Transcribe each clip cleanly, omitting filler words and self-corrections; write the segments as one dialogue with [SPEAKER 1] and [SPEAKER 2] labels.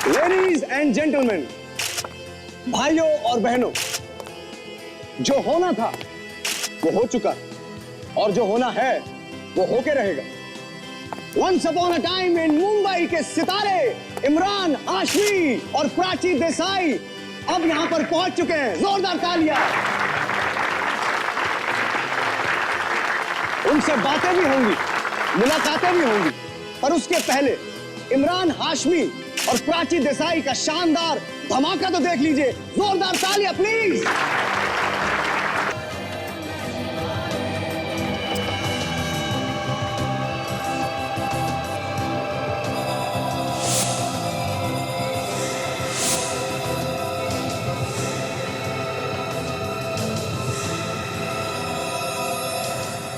[SPEAKER 1] Ladies and gentleman, भाइयों और बहनों, जो होना था वो हो चुका और जो होना है वो होके रहेगा। Once upon a time in Mumbai के सितारे इमरान हाशमी और प्राची देसाई अब यहां पर पहुंच चुके हैं। जोरदार तालियां। उनसे बातें भी होंगी, मुलाकातें भी होंगी, पर उसके पहले इमरान हाशमी और प्राची देसाई का शानदार धमाका तो देख लीजिए। जोरदार तालियां प्लीज।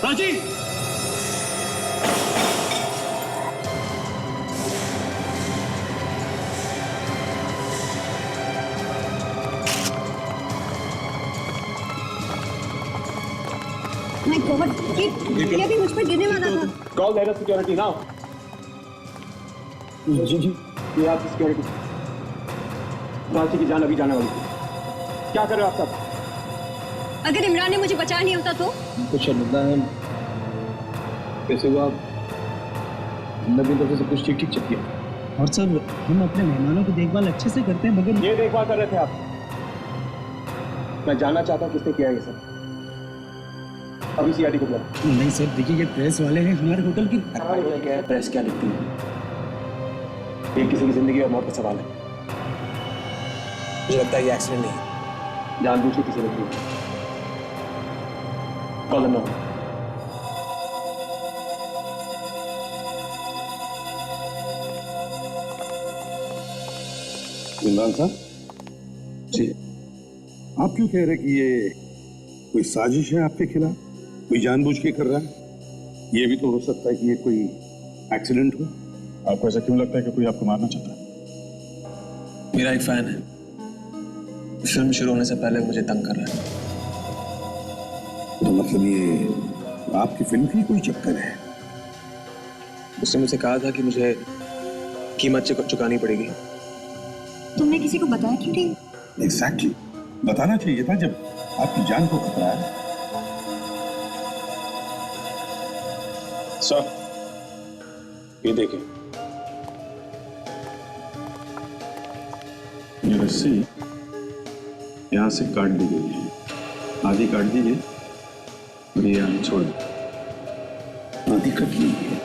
[SPEAKER 1] प्राची,
[SPEAKER 2] My God, ये अभी मुझ पर गिरने वाला था।
[SPEAKER 1] Call that security now. जी जी, ये आपकी सिक्योरिटी। प्राची की जान अभी जाने वाली थी। क्या कर रहे हो आप सब?
[SPEAKER 2] अगर इमरान ने मुझे बचा नहीं होता तो?
[SPEAKER 1] कुछ शर्मिंदा है। कैसे हुआ? हमने भी तो सब कुछ ठीक चेक किया।
[SPEAKER 3] और सर, हम अपने मेहमानों की देखभाल अच्छे से करते हैं, मगर
[SPEAKER 1] ये देखभाल कर रहे थे आप? मैं जानना चाहता हूँ किसने किया ये सब। अभी सीआईडी को बुलाओ।
[SPEAKER 3] नहीं सर, देखिए ये प्रेस वाले हैं हमारे होटल की।
[SPEAKER 1] क्या प्रेस क्या लिखती है? ये किसी की जिंदगी और मौत का सवाल है। मुझे लगता है ये एक्सीडेंट नहीं है, जानबूझ के किसी ने किया। कॉल देना।
[SPEAKER 4] इमरान साहब
[SPEAKER 1] जी,
[SPEAKER 4] आप क्यों कह रहे कि ये कोई साजिश है आपके खिलाफ? कोई जानबूझ के कर रहा है? ये भी तो हो सकता है कि ये कोई एक्सीडेंट हो।
[SPEAKER 5] आपको ऐसा क्यों लगता है कि कोई आपको मारना चाहता है?
[SPEAKER 6] मेरा एक फैन है, फिल्म शुरू होने से पहले मुझे तंग कर रहा है।
[SPEAKER 4] तो मतलब ये आपकी फिल्म की कोई चक्कर है?
[SPEAKER 6] उसने मुझसे कहा था कि मुझे कीमत चुकानी पड़ेगी।
[SPEAKER 2] तुमने किसी को बताया क्यों नहीं?
[SPEAKER 4] एग्जैक्टली, बताना चाहिए था जब आपकी जान को खतरा है।
[SPEAKER 5] सर, ये देखिए, ये रस्सी यहाँ से काट दी गई है, आधी काट दी गई और ये आधी छोड़ दी।
[SPEAKER 4] आधी कट ली है।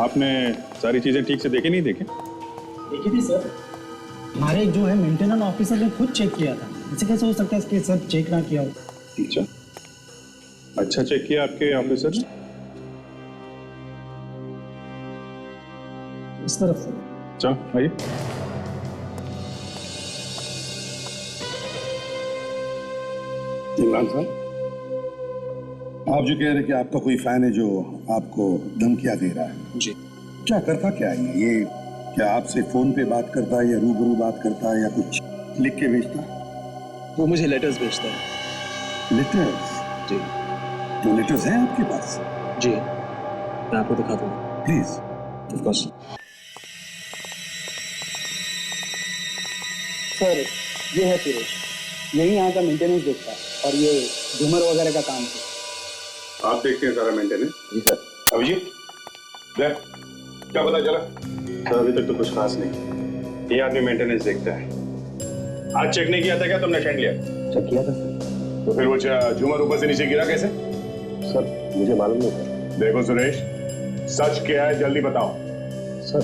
[SPEAKER 5] आपने सारी चीजें ठीक से देखे नहीं देखे?
[SPEAKER 3] देखिए थी सर, हमारे जो है मेंटेनेंस ऑफिसर ने खुद चेक किया था। ऐसे कैसे हो सकता है कि सर चेक ना किया हो?
[SPEAKER 5] अच्छा चेक किया आपके ऑफिसर ने?
[SPEAKER 3] इस तरफ से।
[SPEAKER 5] चलो आइए।
[SPEAKER 4] इमरान साहब, आप जो कह रहे कि आपका कोई फैन है जो आपको धमकियां दे रहा है,
[SPEAKER 6] जी,
[SPEAKER 4] क्या करता क्या है ये? क्या आपसे फोन पे बात करता है या रूबरू बात करता है या कुछ लिख के भेजता है?
[SPEAKER 6] वो मुझे लेटर्स भेजता है।
[SPEAKER 4] लेटर्स?
[SPEAKER 6] जी
[SPEAKER 4] तो लेटर्स हैं आपके पास?
[SPEAKER 6] जी, मैं आपको दिखा दूंगा।
[SPEAKER 4] प्लीज।
[SPEAKER 6] Of course.
[SPEAKER 1] सर, ये है सुरेश, यही यहाँ का मेंटेनेंस देखता है और ये झूमर वगैरह का काम है।
[SPEAKER 5] आप देखते हैं सारा मेंटेनेंस?
[SPEAKER 4] जी सर।
[SPEAKER 5] अभिजीत, क्या पता चला? सर अभी तक तो कुछ खास नहीं। ये आदमी मेंटेनेंस देखता है। आज चेक नहीं किया था क्या तुमने? शेंड लिया?
[SPEAKER 4] चेक किया था सर।
[SPEAKER 5] तो फिर वो झूमर ऊपर से नीचे गिरा कैसे?
[SPEAKER 4] सर मुझे मालूम नहीं सर।
[SPEAKER 5] देखो सुरेश, सच क्या है जल्दी बताओ।
[SPEAKER 4] सर,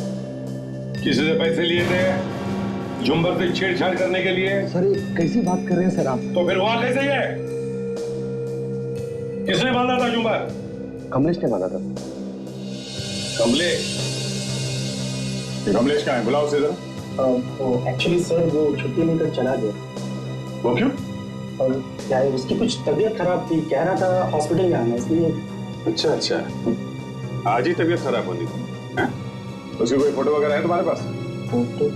[SPEAKER 5] किसी से पैसे लिए थे झुम्बर से छेड़छाड़ करने के लिए?
[SPEAKER 4] सर ये कैसी बात कर रहे हैं सर आप?
[SPEAKER 5] तो फिर हुआ कैसे ये? किसने बांधा था झुम्बर?
[SPEAKER 4] कमलेश ने माना था।
[SPEAKER 5] कमलेश? ये कमलेश कहाँ है? बुलाओ उसे जरा।
[SPEAKER 1] एक्चुअली सर वो छुट्टी लेकर चला गया।
[SPEAKER 5] वो क्यों?
[SPEAKER 1] और क्या है, उसकी कुछ तबीयत खराब थी, कह रहा था हॉस्पिटल जाना, इसलिए।
[SPEAKER 5] अच्छा, आज ही तबीयत खराब होनी थी? उसकी कोई फोटो वगैरह है तुम्हारे पास?
[SPEAKER 1] फोटो?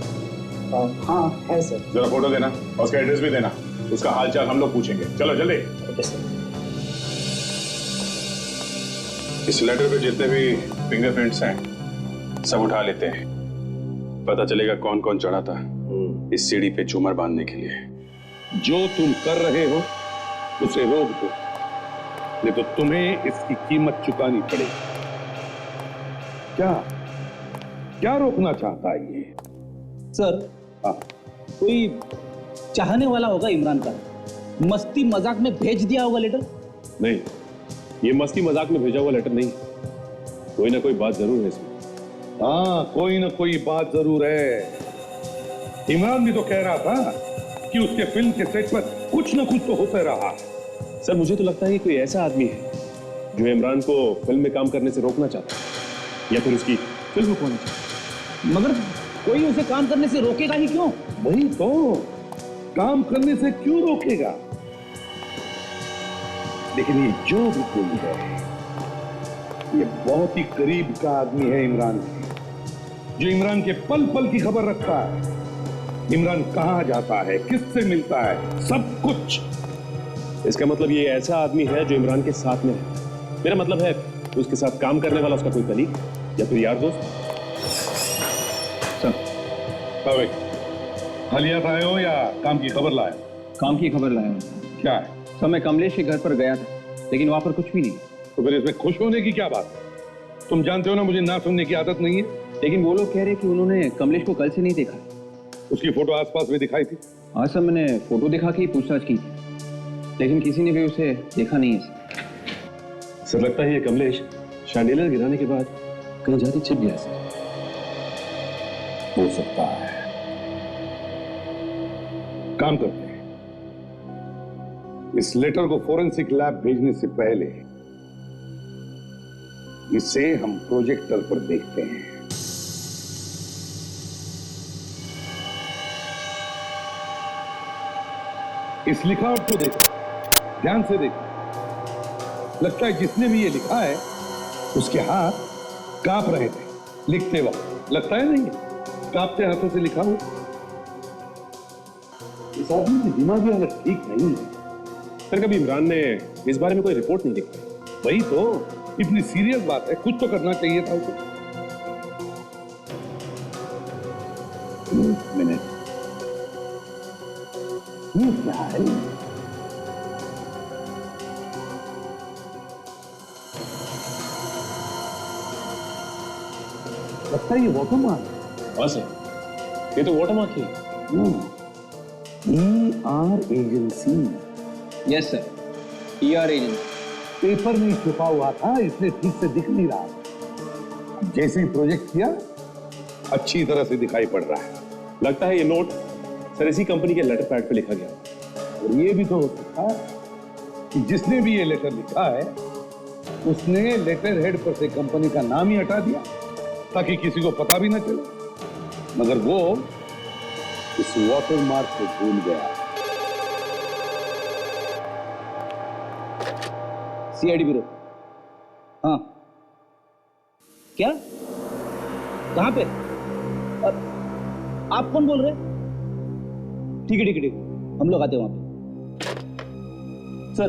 [SPEAKER 1] हाँ है सर।
[SPEAKER 5] जरा फोटो देना और उसका एड्रेस भी देना, उसका हालचाल हम लोग पूछेंगे। चलो जल्दी।
[SPEAKER 1] Okay sir.
[SPEAKER 5] इस लेटर पे जितने भी फिंगरप्रिंट्स हैं सब उठा लेते हैं। पता चलेगा कौन कौन चढ़ा था इस सीढ़ी पे झूमर बांधने के लिए।
[SPEAKER 4] जो तुम कर रहे हो उसे रोक दो, नहीं तो तुम्हें इसकी कीमत चुकानी पड़ेगी। क्या क्या रोकना चाहता है ये?
[SPEAKER 3] सर
[SPEAKER 4] हाँ,
[SPEAKER 3] कोई चाहने वाला होगा इमरान का, मस्ती मजाक में भेज दिया होगा लेटर।
[SPEAKER 7] नहीं, ये मस्ती मजाक में भेजा हुआ लेटर नहीं, कोई ना कोई बात जरूर है इसमें।
[SPEAKER 4] हाँ, कोई ना कोई बात जरूर है। इमरान भी तो कह रहा था कि उसके फिल्म के सेट पर कुछ ना कुछ तो होता रहा।
[SPEAKER 7] सर मुझे तो लगता है कि कोई ऐसा आदमी है जो इमरान को फिल्म में काम करने से रोकना चाहता है, या फिर उसकी फिल्म रुकवाना चाहता है।
[SPEAKER 3] मगर कोई उसे काम करने से रोकेगा ही क्यों?
[SPEAKER 4] वही तो, काम करने से क्यों रोकेगा? लेकिन ये जो भी कोई है, ये बहुत ही करीब का आदमी है इमरान के, जो इमरान के पल पल की खबर रखता है। इमरान कहां जाता है, किससे मिलता है, सब कुछ।
[SPEAKER 7] इसका मतलब ये ऐसा आदमी है जो इमरान के साथ में है। मेरा मतलब है उसके साथ काम करने वाला उसका कोई कलीग या फिर यार दोस्त।
[SPEAKER 4] हलिया आए हो या काम की खबर लाए?
[SPEAKER 8] काम की खबर लाया हूं।
[SPEAKER 4] क्या है?
[SPEAKER 8] सर मैं कमलेश के घर पर गया था, लेकिन वहां पर कुछ भी नहीं।
[SPEAKER 4] तो फिर इसमें खुश होने की क्या बात है? तुम जानते हो ना मुझे ना सुनने की आदत नहीं है।
[SPEAKER 8] लेकिन वो लोग कह रहे कि उन्होंने कमलेश को कल से नहीं देखा।
[SPEAKER 4] उसकी फोटो आसपास में दिखाई थी?
[SPEAKER 8] आज सर मैंने फोटो दिखा के ही पूछताछ की थी, लेकिन किसी ने भी उसे देखा नहीं है।
[SPEAKER 7] सर लगता है ये कमलेश शैंडिलियर गिराने के बाद कहीं जाके छिप गया सर।
[SPEAKER 4] हो सकता है। काम करते हैं, इस लेटर को फोरेंसिक लैब भेजने से पहले इसे हम प्रोजेक्टर पर देखते हैं। इस लिखावट को देखो, ध्यान से देखो। लगता है जिसने भी ये लिखा है उसके हाथ कांप रहे थे लिखते वक्त। लगता है नहीं, कांपते हाथों से लिखा हो। इस आदमी की दिमागी हालत ठीक नहीं है।
[SPEAKER 7] सर कभी इमरान ने इस बारे में कोई रिपोर्ट नहीं लिखी?
[SPEAKER 4] वही तो, इतनी सीरियस बात है, कुछ तो करना चाहिए था उसे। एक मिनट, ये क्या है? लगता है ये वाटरमार्क।
[SPEAKER 7] हाँ सर, ये तो वाटरमार्क ही है।
[SPEAKER 4] ER agency.
[SPEAKER 8] Yes sir, ER agency.
[SPEAKER 4] Paper में छुपा हुआ था इसलिए ठीक से दिख नहीं रहा। जैसे ही प्रोजेक्ट किया अच्छी तरह से दिखाई पड़ रहा है।
[SPEAKER 7] लगता है ये नोट सर इसी कंपनी के लेटर पैड पे लिखा गया।
[SPEAKER 4] और ये भी तो हो सकता है कि जिसने भी ये लेटर लिखा है उसने लेटर हेड पर से कंपनी का नाम ही हटा दिया ताकि किसी को पता भी ना चले, मगर वो इस वाटरमार्क को भूल गया।
[SPEAKER 3] CID bureau. हाँ, क्या? कहां पे? आप कौन बोल रहे हैं? ठीक है ठीक है ठीक है, हम लोग आते हैं वहां पे। सर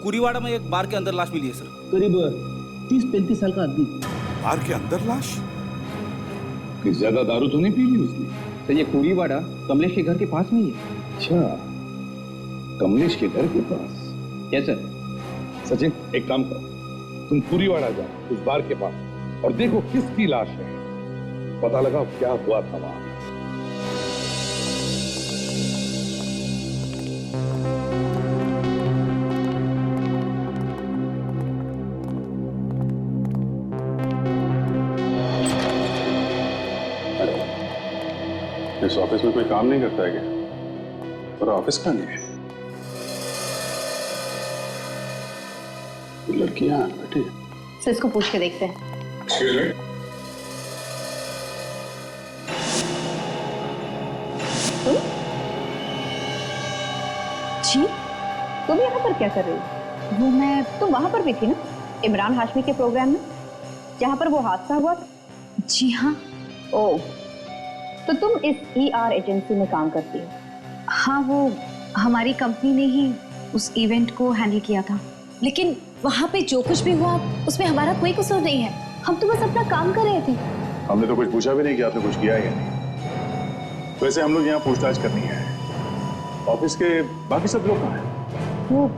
[SPEAKER 9] कुरीवाड़ा में एक बार के अंदर लाश मिली है सर।
[SPEAKER 3] करीब 30-35 साल का आदमी।
[SPEAKER 4] बार के अंदर लाश? कि ज्यादा दारू तो नहीं पी ली उसने?
[SPEAKER 8] सर ये कुरीवाड़ा कमलेश के घर के पास में ही है।
[SPEAKER 4] अच्छा, कमलेश के घर के पास।
[SPEAKER 8] Yes sir.
[SPEAKER 4] सचिन एक काम करो, तुम कुरीवाड़ा जाओ उस बार के पास और देखो किसकी लाश है, पता लगाओ क्या हुआ था वहां।
[SPEAKER 5] इस ऑफिस में कोई काम नहीं करता है क्या? और ऑफिस का नहीं है। लड़कियां बैठी
[SPEAKER 2] सर इसको पूछ के देखते हैं। जी, तुम यहाँ पर क्या कर रही हो? वो तुम वहां पर भी थी ना, इमरान हाशमी के प्रोग्राम में, जहाँ पर वो हादसा हुआ था। जी हाँ। ओह, तो तुम इस ER एजेंसी में काम करती हो? हाँ, वो हमारी कंपनी ने ही उस इवेंट को हैंडल किया था, लेकिन
[SPEAKER 10] वहाँ पे जो कुछ भी हुआ उसमें हमारा कोई कसूर नहीं है। हम तो बस अपना काम कर रहे थे।
[SPEAKER 5] हमने तो कुछ पूछा भी नहीं कि आपने कुछ किया है या नहीं। वैसे हम लोग यहाँ पूछताछ करनी है। ऑफिस के बाकी सब लोग कहाँ हैं?
[SPEAKER 10] वो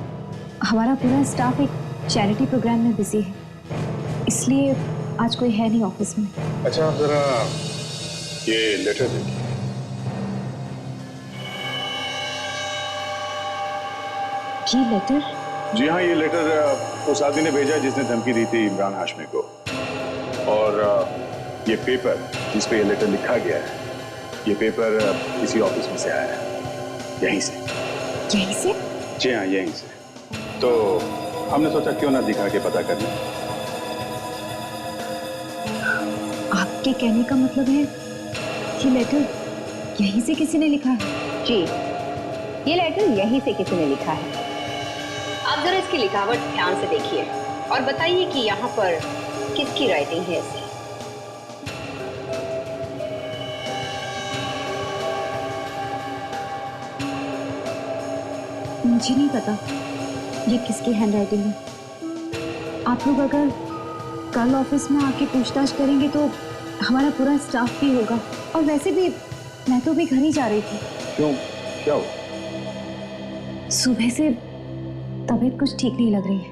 [SPEAKER 10] हमारा पूरा स्टाफ एक चैरिटी प्रोग्राम में बिजी है, इसलिए आज कोई है नहीं ऑफिस में।
[SPEAKER 5] अच्छा, आप जरा ये लेटर देखिए।
[SPEAKER 10] ये लेटर?
[SPEAKER 5] जी हाँ, ये लेटर उस आदमी ने भेजा जिसने धमकी दी थी इमरान हाशमी को। और ये पेपर जिस पे ये लेटर लिखा गया है, ये पेपर किसी ऑफिस में से आया है, यहीं से।
[SPEAKER 10] यहीं से?
[SPEAKER 5] जी हाँ, यहीं से। तो हमने सोचा क्यों ना दिखा के पता कर लें।
[SPEAKER 10] आपके कहने का मतलब है ये लेटर यहीं से किसी ने लिखा है?
[SPEAKER 2] जी, ये लेटर यहीं से किसी ने लिखा है। आप जरा इसकी लिखावट ध्यान से देखिए और बताइए कि यहाँ पर किसकी राइटिंग है इसे।
[SPEAKER 10] मुझे नहीं पता ये किसकी हैंडराइटिंग है। आप लोग अगर कल ऑफिस में आके पूछताछ करेंगे तो हमारा पूरा स्टाफ भी होगा। और वैसे भी मैं तो अभी घर ही जा रही थी।
[SPEAKER 5] क्यों, क्या हुआ?
[SPEAKER 10] सुबह से तबीयत कुछ ठीक नहीं लग रही है।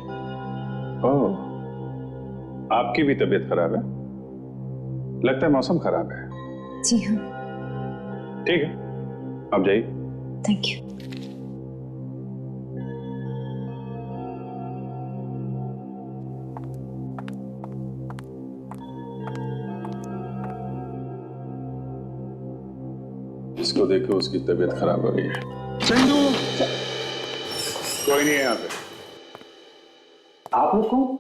[SPEAKER 5] ओह, आपकी भी तबीयत खराब है? लगता है मौसम खराब है।
[SPEAKER 10] जी हाँ।
[SPEAKER 5] ठीक है, आप जाइए।
[SPEAKER 10] Thank you.
[SPEAKER 5] इसको देखो, उसकी तबीयत खराब हो रही है। चंदू, कोई नहीं है यहाँ पे।
[SPEAKER 3] आप लोग कौन?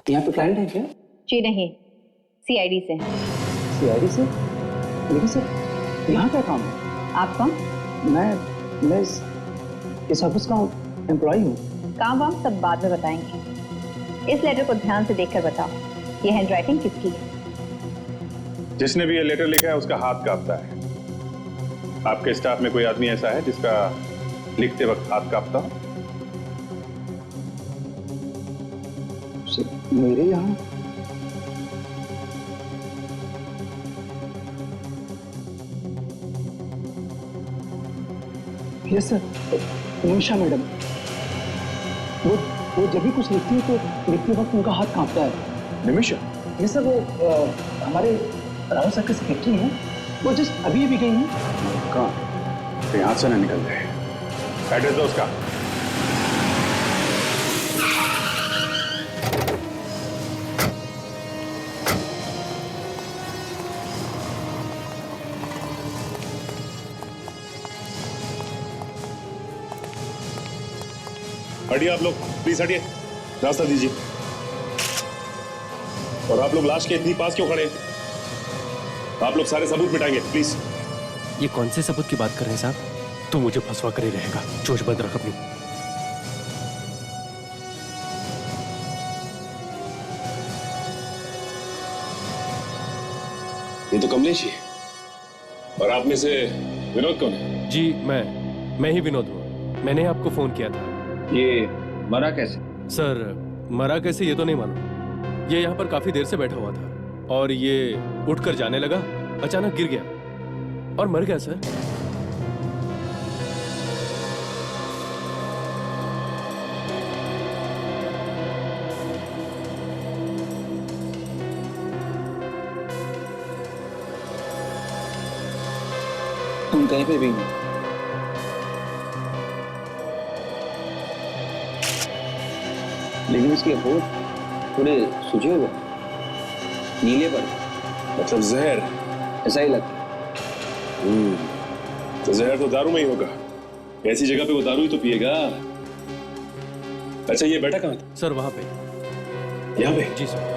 [SPEAKER 3] यहाँ पे क्लाइंट है क्या?
[SPEAKER 2] जी नहीं, सीआईडी से हैं।
[SPEAKER 3] सीआईडी से? लेकिन सर यहाँ क्या काम है?
[SPEAKER 2] आप कौन?
[SPEAKER 3] मैं इस ऑफिस का एम्प्लॉय हूँ।
[SPEAKER 2] काम वाम सब बाद में बताएंगे। इस लेटर को ध्यान से देखकर बताओ, ये हैंडराइटिंग किसकी है?
[SPEAKER 5] जिसने भी ये लेटर लिखा है उसका हाथ कांपता है। आपके स्टाफ में कोई आदमी ऐसा है जिसका लिखते वक्त हाथ कांपता हो?
[SPEAKER 3] मेरे यहाँ यस सर, निमिषा मैडम। वो जब भी कुछ लिखती है तो लिखते वक्त उनका हाथ कांपता है।
[SPEAKER 5] निमिषा?
[SPEAKER 3] यस सर, वो हमारे राव सर के सेक्रेटरी हैं। वो जस्ट अभी गई हैं।
[SPEAKER 5] कहाँ? कहीं हाथ से ना निकल जाए। एड्रेस दो उसका। हटिए आप लोग, प्लीज हटिए, रास्ता दीजिए। और आप लोग लाश के इतनी पास क्यों खड़े हैं? आप लोग सारे सबूत मिटाएंगे, प्लीज।
[SPEAKER 11] ये कौन से सबूत की बात कर रहे हैं साहब? तू मुझे फंसवा कर ही रहेगा। जोश बंद रख अपनी।
[SPEAKER 7] ये तो कमलेश ही है। और आप में से विनोद कौन है?
[SPEAKER 11] जी मैं ही विनोद हूँ। मैंने आपको फोन किया था।
[SPEAKER 8] ये मरा कैसे?
[SPEAKER 11] सर मरा कैसे ये तो नहीं मालूम। ये यहाँ पर काफी देर से बैठा हुआ था और ये उठकर जाने लगा, अचानक गिर गया और मर गया सर।
[SPEAKER 3] तुम कहीं पे भी नहीं।
[SPEAKER 8] लेकिन उसके होठ थोड़े सूजे हुए, नीले पर।
[SPEAKER 7] मतलब जहर?
[SPEAKER 8] ऐसा ही लगता है।
[SPEAKER 7] तो जहर तो दारू में ही होगा। ऐसी जगह पे वो दारू ही तो पिएगा। अच्छा, ये बैठा कहाँ था?
[SPEAKER 11] सर वहां पे।
[SPEAKER 7] यहाँ पे?
[SPEAKER 11] जी सर।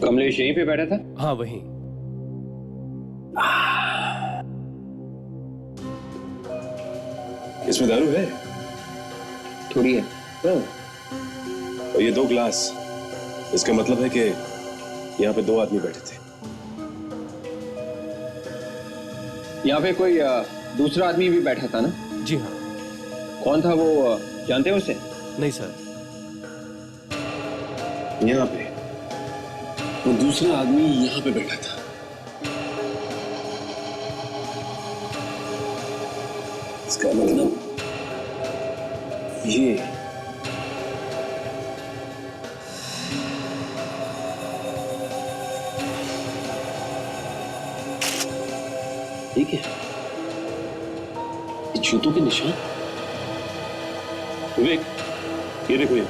[SPEAKER 8] कमलेश यहीं पे बैठा था?
[SPEAKER 11] हाँ वहीं।
[SPEAKER 7] इसमें दारू है?
[SPEAKER 8] थोड़ी है।
[SPEAKER 7] हाँ। और ये 2 ग्लास, इसका मतलब है कि यहाँ पे 2 आदमी बैठे थे।
[SPEAKER 8] यहाँ पे कोई दूसरा आदमी भी बैठा था ना?
[SPEAKER 11] जी हाँ।
[SPEAKER 8] कौन था वो, जानते हो उसे?
[SPEAKER 11] नहीं सर।
[SPEAKER 5] यहाँ पे वो दूसरा आदमी यहाँ पे बैठा था। इसका मतलब ये ठीक है, ये जूतों के निशान। विवेक, ये देखो ये,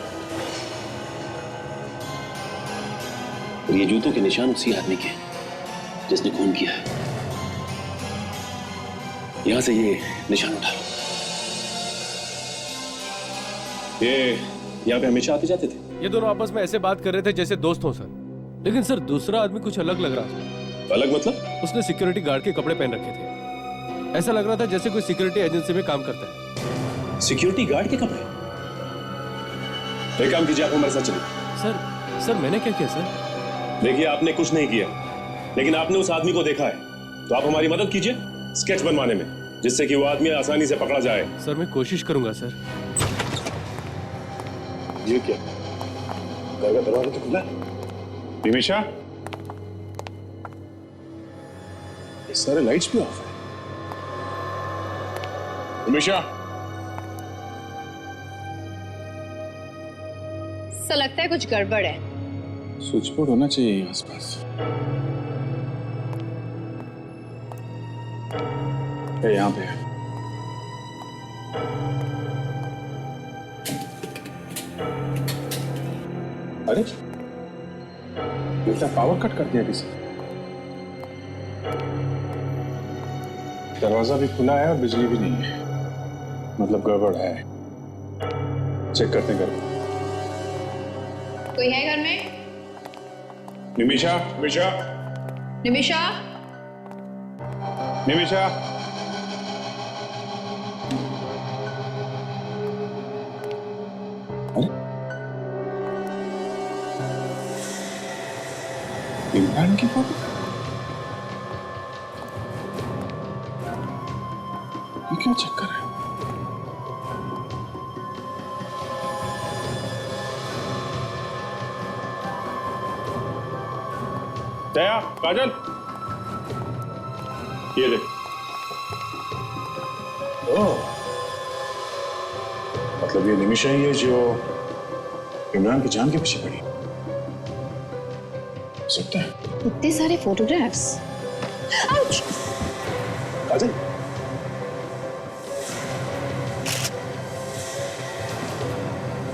[SPEAKER 5] और ये जूतों के निशान उसी आदमी के जिसने खून किया है। यहां से ये निशान उठा लो।
[SPEAKER 7] ये यहाँ पे हमेशा आते जाते थे?
[SPEAKER 11] ये दोनों आपस में ऐसे बात कर रहे थे जैसे दोस्त हो सर। लेकिन सर दूसरा आदमी कुछ अलग लग रहा था।
[SPEAKER 7] अलग मतलब?
[SPEAKER 11] उसने सिक्योरिटी गार्ड के कपड़े पहन रखे थे। ऐसा लग रहा था जैसे कोई सिक्योरिटी एजेंसी में काम करता है।
[SPEAKER 7] सिक्योरिटी गार्ड के कपड़े? एक काम कीजिए, आप हमारे साथ चलिए।
[SPEAKER 11] सर मैंने क्या किया सर?
[SPEAKER 7] देखिए, आपने कुछ नहीं किया, लेकिन आपने उस आदमी को देखा है, तो आप हमारी मदद कीजिए स्केच बनवाने में, जिससे कि वो आदमी आसानी से पकड़ा जाए।
[SPEAKER 11] सर मैं कोशिश करूंगा सर।
[SPEAKER 5] ये क्या? घर का दरवाजा तो खुला है। निमिषा, ये सारे लाइट्स भी ऑफ है। निमिषा,
[SPEAKER 2] ऐसा लगता है कुछ गड़बड़ है।
[SPEAKER 5] स्विच बोर्ड होना चाहिए आसपास। यहाँ पे है। अरे बेटा, पावर कट कर दिया किसी। दरवाजा भी खुला है और बिजली भी नहीं है, मतलब गड़बड़ है। चेक करते हैं घर में।
[SPEAKER 2] कोई है घर में?
[SPEAKER 5] निमिषा, निमिषा,
[SPEAKER 2] निमिषा,
[SPEAKER 5] निमिषा। अरे इमरान की फोटो? ये क्या चक्कर है? दया, काजल, ये देख। ओह, मतलब ये निमिषा ही है जो इमरान की जान के पीछे पड़ी। सकता है।
[SPEAKER 2] इतने सारे photographs. Ouch!
[SPEAKER 5] Kajal,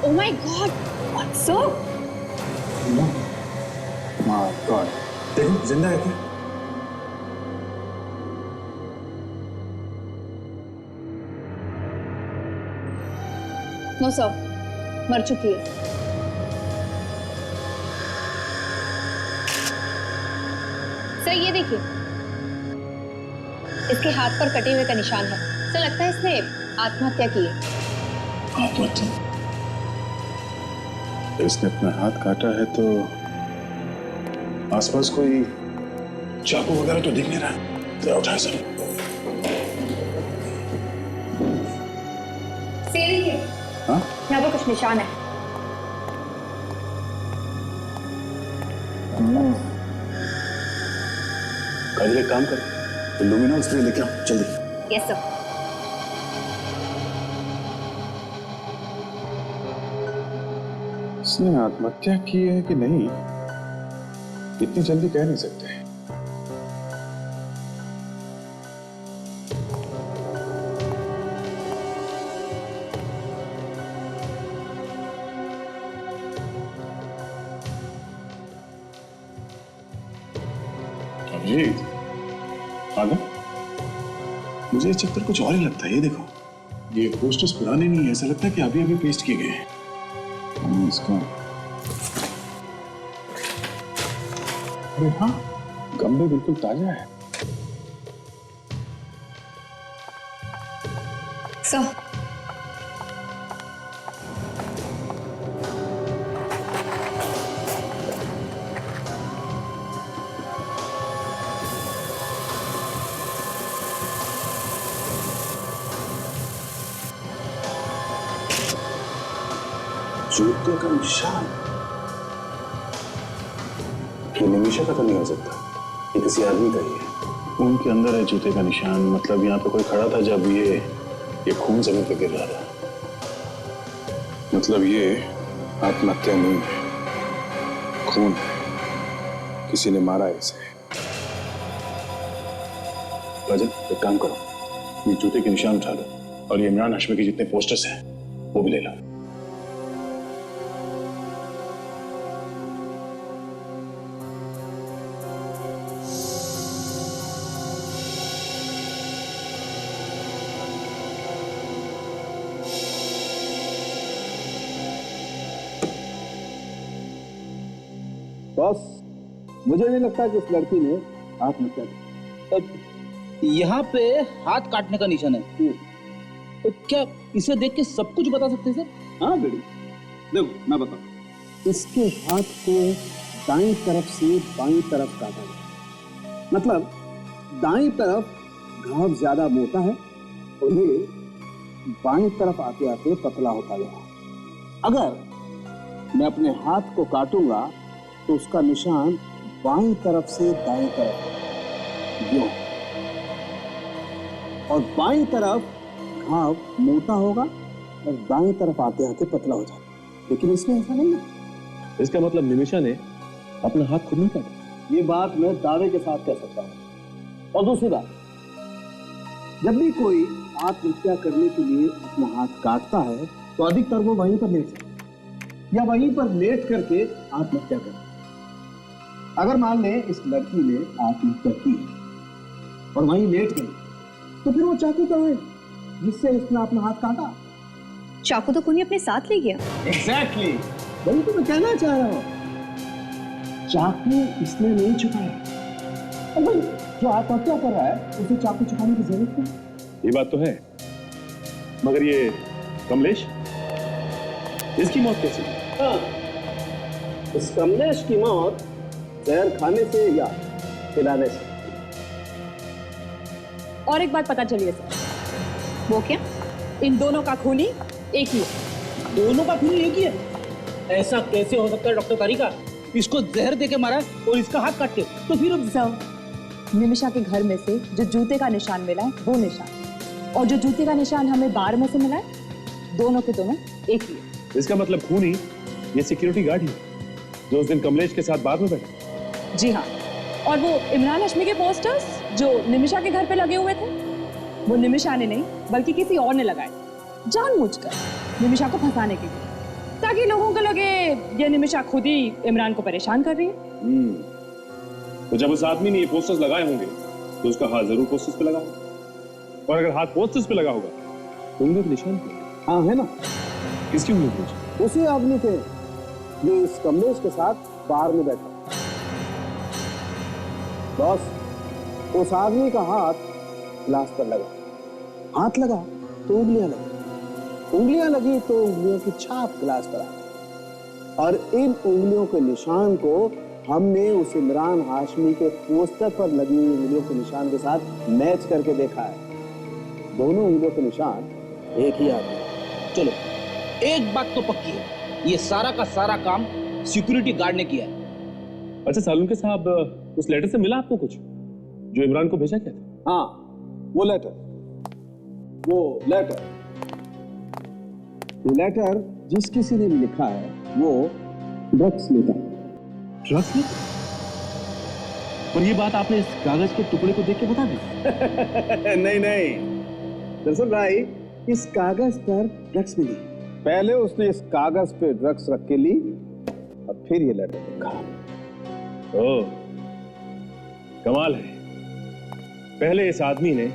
[SPEAKER 2] Oh my God! What's up?
[SPEAKER 5] My God, देखो जिंदा है क्या?
[SPEAKER 2] नो सर, मर चुकी है। सर ये देखिए, इसके हाथ पर कटे हुए का निशान है। सर लगता है इसने आत्महत्या की है।
[SPEAKER 5] आत्महत्या? इसने अपना हाथ काटा है तो आसपास कोई चाकू वगैरह तो दिख नहीं रहा। जरा उठाए सर। हाँ?
[SPEAKER 2] यहाँ पर कुछ निशान है।
[SPEAKER 5] काजल एक काम कर, लुमिनॉल स्प्रे लेके आओ जल्दी।
[SPEAKER 2] Yes sir.
[SPEAKER 5] इसने आत्महत्या की है कि नहीं, इतनी जल्दी कह नहीं सकते। अभिजीत, आगे मुझे ये चक्कर कुछ और ही लगता है। ये देखो, ये पोस्टर्स पुराने नहीं है, ऐसा लगता है कि अभी अभी पेस्ट किए गए हैं। इसका अरे हाँ, गमले बिल्कुल ताजा है।
[SPEAKER 2] सर
[SPEAKER 5] जूते का निशान? ये निमिषा का तो नहीं हो सकता, ये किसी आदमी का ही है। खून के अंदर है जूते का निशान, मतलब यहाँ पे कोई खड़ा था जब ये खून जमीन पे गिर रहा था। मतलब ये आत्महत्या नहीं है, खून है, किसी ने मारा है इसे। राजन, एक काम करो, ये जूते के निशान उठा लो और ये इमरान हाशमी के जितने पोस्टर्स हैं वो भी ले लो।
[SPEAKER 1] बॉस, मुझे नहीं लगता कि इस लड़की ने आत्महत्या की।
[SPEAKER 9] यहाँ पे हाथ काटने का निशान है, तो क्या इसे देख के सब कुछ बता सकते हैं सर?
[SPEAKER 1] हाँ बेटी, देखो मैं बताऊं, इसके हाथ को दाईं तरफ से बाईं तरफ काटा गया, मतलब दाईं तरफ घाव ज्यादा मोटा है और ये बाईं तरफ आते आते पतला होता गया। अगर मैं अपने हाथ को काटूंगा तो उसका निशान बाईं तरफ से दाईं तरफ यूं, और बाईं तरफ घाव मोटा होगा और दाईं तरफ आते आते पतला हो जाएगा। लेकिन इसमें ऐसा नहीं है।
[SPEAKER 7] इसका मतलब निमिषा ने अपना हाथ खुद नहीं काटा?
[SPEAKER 1] ये बात मैं दावे के साथ कह सकता हूँ। और दूसरी बात, जब भी कोई आत्महत्या करने के लिए अपना हाथ काटता है तो अधिकतर वो वहीं पर लेट जाता है या वहीं पर लेट करके आत्महत्या करता है। अगर मान लें इस लड़की ने आत्महत्या की और वहीं लेट गई, तो फिर वो चाकू कहाँ है जिससे इसने अपना हाथ काटा?
[SPEAKER 2] चाकू तो खूनी अपने साथ ले गया।
[SPEAKER 1] एग्जैक्टली, वही तो मैं कहना चाह रहा हूँ। चाकू इसने नहीं छुपाया, और भाई जो आत्महत्या कर रहा है उसे चाकू छुपाने की जरूरत नहीं।
[SPEAKER 7] ये बात तो है, मगर ये कमलेश, इसकी मौत कैसे हुई?
[SPEAKER 1] हाँ, इस कमलेश की मौत जहर खाने से या खिलाने से।
[SPEAKER 2] और एक बात पता चली है सर। वो क्या? इन दोनों का खूनी एक ही है।
[SPEAKER 9] दोनों का खून एक ही है? ऐसा कैसे हो सकता है डॉक्टर तारिका? इसको जहर देके मारा और इसका हाथ काट के, तो फिर
[SPEAKER 12] सर, निमिषा के घर में से जो जूते का निशान मिला है वो निशान, और जो जूते का निशान हमें बार में से मिला है, दोनों के दोनों एक ही है।
[SPEAKER 7] इसका मतलब खूनी ये सिक्योरिटी गार्ड ही जो उस दिन कमलेश के साथ बार में बैठा?
[SPEAKER 12] जी हाँ, और वो इमरान हाशमी के पोस्टर्स जो निमिषा के घर पे लगे हुए थे, वो निमिषा ने नहीं बल्कि किसी और ने लगाए, जानबूझकर निमिषा को फंसाने के लिए, ताकि लोगों को लगे ये निमिषा खुद ही इमरान को परेशान कर रही है।
[SPEAKER 7] तो जब उस आदमी ने ये पोस्टर्स लगाए होंगे तो उसका हाथ जरूर पोस्टर्स पे लगा होगा, और अगर हाथ पोस्टर्स पे लगा होगा तो उंगली के निशान पे?
[SPEAKER 1] हाँ है ना।
[SPEAKER 7] किसकी उंगली पे?
[SPEAKER 1] उसी आदमी के जो इस कमलेश के साथ बार में बैठा। बॉस, उस आदमी का हाथ ग्लास पर लगा, हाथ लगा तो उंगलियां लगी, उंगलियां लगी तो उंगलियों की छाप ग्लास पर आ गई, और इन उंगलियों के निशान को हमने उस इमरान हाशमी के पोस्टर पर लगी हुई उंगलियों के निशान के साथ मैच करके देखा है। दोनों उंगलियों के निशान एक ही आदमी।
[SPEAKER 9] चलो, एक बात तो पक्की है, ये सारा का सारा काम सिक्योरिटी गार्ड ने किया है।
[SPEAKER 7] अच्छा सालुंके साहब, उस लेटर से मिला आपको कुछ जो इमरान को भेजा क्या था?
[SPEAKER 1] हाँ, वो लेटर जिस किसी ने लिखा है वो ड्रग्स लेता है।
[SPEAKER 7] ड्रग्स लेता? पर ये बात आपने इस कागज के टुकड़े को देख के बता दी?
[SPEAKER 1] नहीं, दरअसल भाई इस कागज पर ड्रग्स मिली, पहले उसने इस कागज पे ड्रग्स रख के ली और फिर ये लेटर लिखा।
[SPEAKER 7] ओह, कमाल है। पहले इस आदमी ने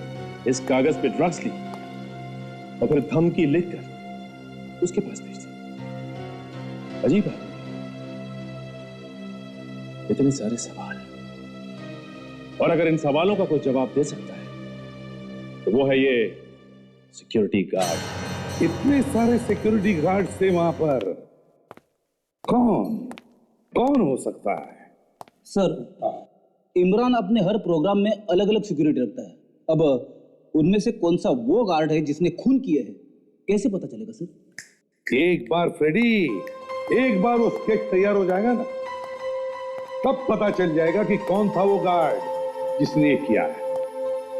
[SPEAKER 7] इस कागज पे ड्रग्स ली और फिर धमकी लिखकर उसके पास भेज दी। अजीब है, इतने सारे सवाल, और अगर इन सवालों का कोई जवाब दे सकता है तो वो है ये सिक्योरिटी गार्ड।
[SPEAKER 4] इतने सारे सिक्योरिटी गार्ड से वहां पर कौन हो सकता है?
[SPEAKER 9] सर, इमरान अपने हर प्रोग्राम में अलग अलग सिक्योरिटी रखता है। अब उनमें से कौन सा वो गार्ड है जिसने खून किया है, कैसे पता चलेगा सर?
[SPEAKER 4] एक बार फ्रेडी, एक बार वो स्केच तैयार हो जाएगा ना, तब पता चल जाएगा कि कौन था वो गार्ड जिसने ये किया है।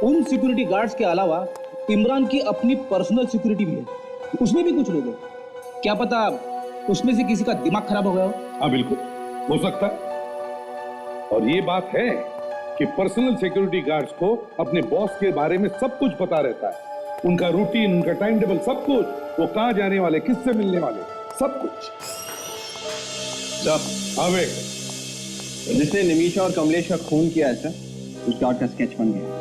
[SPEAKER 9] उन सिक्योरिटी गार्ड्स के अलावा इमरान की अपनी पर्सनल सिक्योरिटी भी है, उसमें भी कुछ लोग हैं। क्या पता उसमें से किसी का दिमाग खराब हो गया हो।
[SPEAKER 4] हाँ बिल्कुल हो सकता है। और ये बात है कि पर्सनल सिक्योरिटी गार्ड्स को अपने बॉस के बारे में सब कुछ पता रहता है, उनका रूटीन, उनका टाइम टेबल, सब कुछ, वो कहां जाने वाले, किससे मिलने वाले, सब कुछ। सब आवे।
[SPEAKER 8] जिसने निमिषा और कमलेश का खून किया है सर, उस गार्ड का स्केच बन गया।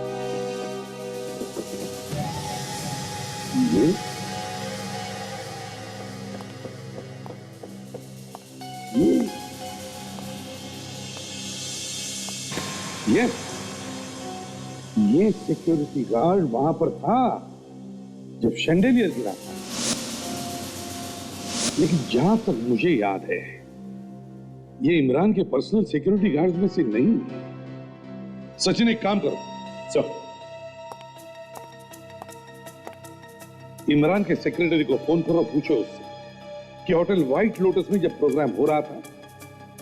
[SPEAKER 4] ये सिक्योरिटी गार्ड वहां पर था जब शैंडेलियर गिरा था। लेकिन जहां तक मुझे याद है, ये इमरान के पर्सनल सिक्योरिटी गार्ड में से नहीं है। सचिन एक काम करो सर, इमरान के सेक्रेटरी को फोन करो, पूछो उससे कि होटल व्हाइट लोटस में जब प्रोग्राम हो रहा था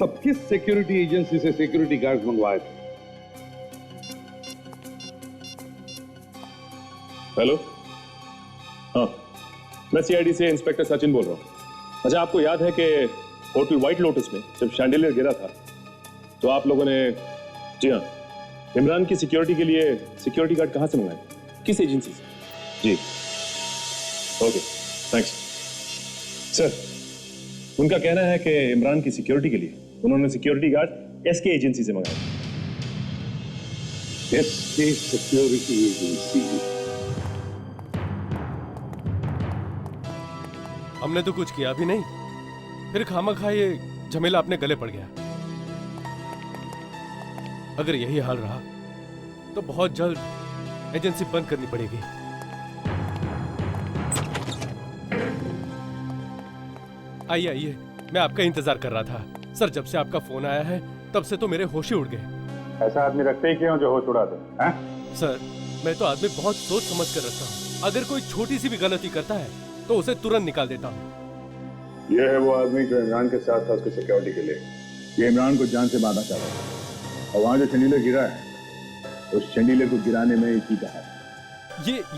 [SPEAKER 4] तब किस सिक्योरिटी एजेंसी से सिक्योरिटी गार्ड मंगवाए थे।
[SPEAKER 7] हेलो, हाँ, मैं सीआईडी से इंस्पेक्टर सचिन बोल रहा हूँ। अच्छा, आपको याद है कि होटल व्हाइट लोटस में जब शैंडेलियर गिरा था तो आप लोगों ने, जी हाँ, इमरान की सिक्योरिटी के लिए सिक्योरिटी गार्ड कहाँ से मंगाए, किस एजेंसी से? जी, ओके, थैंक्स सर। उनका कहना है कि इमरान की सिक्योरिटी के लिए उन्होंने सिक्योरिटी गार्ड एसके एजेंसी से मंगाए।
[SPEAKER 4] SK security agency?
[SPEAKER 11] हमने तो कुछ किया भी नहीं, फिर खामखा ये झमेला अपने गले पड़ गया। अगर यही हाल रहा तो बहुत जल्द एजेंसी बंद करनी पड़ेगी। आइए आइए, मैं आपका इंतजार कर रहा था सर। जब से आपका फोन आया है तब से तो मेरे होश ही उड़ गए।
[SPEAKER 5] ऐसा आदमी रखते ही क्यों जो होश उड़ा दे?
[SPEAKER 11] सर, मैं तो आदमी बहुत सोच समझ कर रखता हूँ। अगर कोई छोटी सी भी गलती करता है तो उसे तुरंत निकाल देता हूँ।
[SPEAKER 5] यह है वो आदमी जो इमरान के साथ था उसकी सिक्योरिटी के लिए। ये इमरान को जान से मारना चाहता था, और वहां जो शैंडिलियर गिरा है उस शैंडिलियर को गिराने में इसी का है।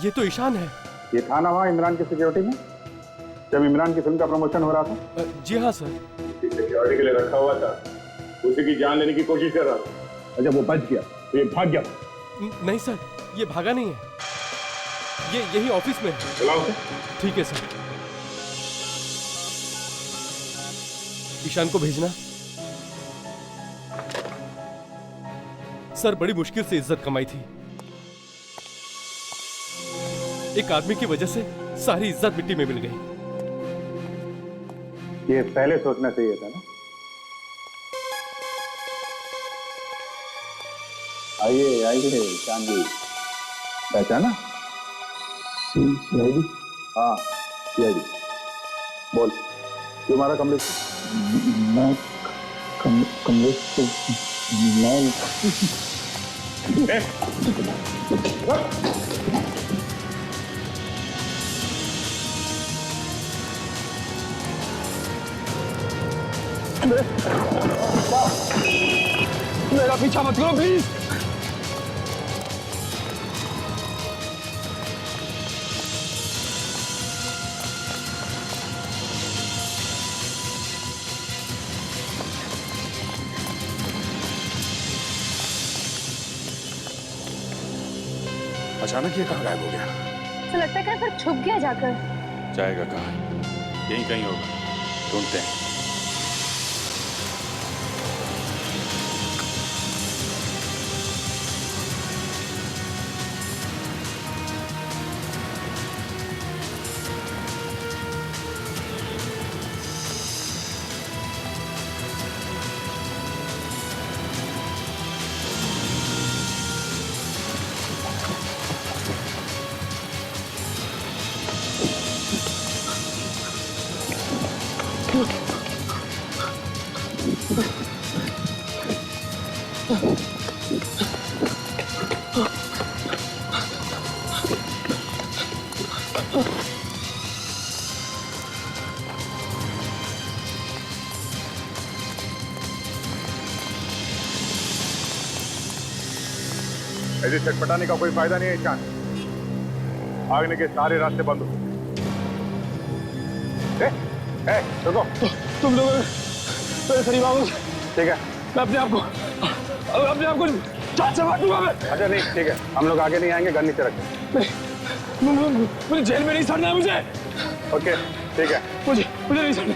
[SPEAKER 11] ये तो ईशान है।
[SPEAKER 5] ये था ना वहां इमरान की सिक्योरिटी में जब इमरान की फिल्म का प्रमोशन हो रहा था?
[SPEAKER 11] जी हाँ सर।
[SPEAKER 5] सिक्योरिटी के लिए रखा हुआ था, उसी की जान लेने की कोशिश कर रहा था, और जब वो बच गया तो ये भाग गया।
[SPEAKER 11] नहीं सर, ये भागा नहीं है, ये यही ऑफिस में है।
[SPEAKER 5] बुलाओ उसे।
[SPEAKER 11] ठीक है सर। ईशान को भेजना। सर, बड़ी मुश्किल से इज्जत कमाई थी, एक आदमी की वजह से सारी इज्जत मिट्टी में मिल गई।
[SPEAKER 5] ये पहले सोचना चाहिए था ना। आइए आइए चांदी, पहचाना? सीआईडी? हाँ सीआईडी। बोल, क्यों मारा कमलेश?
[SPEAKER 3] मैं कमलेश को
[SPEAKER 1] मेरा पीछा मत करो प्लीज।
[SPEAKER 5] अचानक ये कहाँ गायब हो गया?
[SPEAKER 10] तो लगता है कहीं पर छुप गया जाकर।
[SPEAKER 5] जाएगा कहाँ? यहीं कहीं होगा, ढूंढते हैं। ऐसे छटपटाने का कोई फायदा नहीं है ईशान। भागने के सारे रास्ते बंद हो। रुको।
[SPEAKER 11] तुम लोग मेरे करीब आओ।
[SPEAKER 5] ठीक है,
[SPEAKER 11] मैं अपने आप को जान से मार दूंगा मैं।
[SPEAKER 5] अच्छा नहीं, ठीक है, हम लोग आगे नहीं आएंगे, गन नीचे रखें।
[SPEAKER 11] मुझे जेल में नहीं सड़ना है मुझे।
[SPEAKER 5] ओके ठीक है,
[SPEAKER 11] मुझे नहीं सड़ना।